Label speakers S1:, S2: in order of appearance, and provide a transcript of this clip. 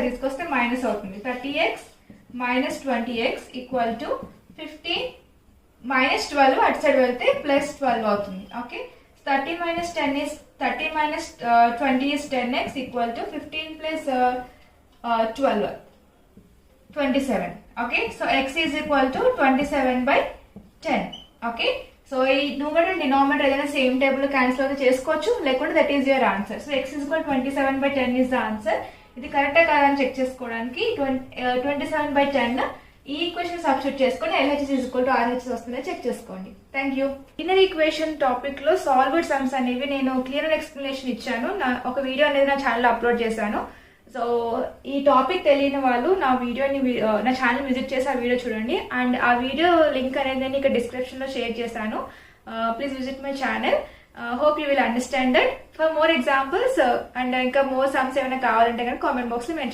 S1: తీసుకొస్తే మైనస్ అవుతుంది. 30x minus 20x equal to 15 minus 12 అటు సైడ్ వెళ్తే ప్లస్ 12 అవుతుంది. Okay, 30 minus 10 is 30 minus 20 is 10x equal to 15 plus 12 27. Okay, so x is equal to 27 by 10. Okay, so ఈ numerator and denominator ఏదైనా same table cancel అయితే చేసుకోవచ్చు, లేకుంటే that is your answer. So x is equal to 27 by 10 is the answer. ఇది కరెక్టా కాదని check చేసుకోవడానికి 27 by 10 ఈ ఈక్వేషన్ సబ్స్టిట్యూట్ చేసుకొని LHS is equal to RHS వస్తుందని చెక్ చేసుకోండి. Thank you. Inner equation topic లో సాల్వ్డ్ సమ్స్ అనేవి నేను క్లియర్ ఎక్స్ప్లెనేషన్ ఇచ్చాను. ఒక వీడియో అనేది నా ఛానల్ అప్లోడ్ చేశాను. సో ఈ టాపిక్ తెలియని వాళ్ళు నా ఛానల్ విజిట్ చేసి ఆ వీడియో చూడండి. అండ్ ఆ వీడియో లింక్ అనేది నేను ఇక్కడ డిస్క్రిప్షన్ లో షేర్ చేశాను. Please visit my channel. Hope you will understand that. For more examples and ఇంకా more sums ఏమైనా కావాలంటే కనుక కామెంట్ బాక్స్ లో మెన్షన్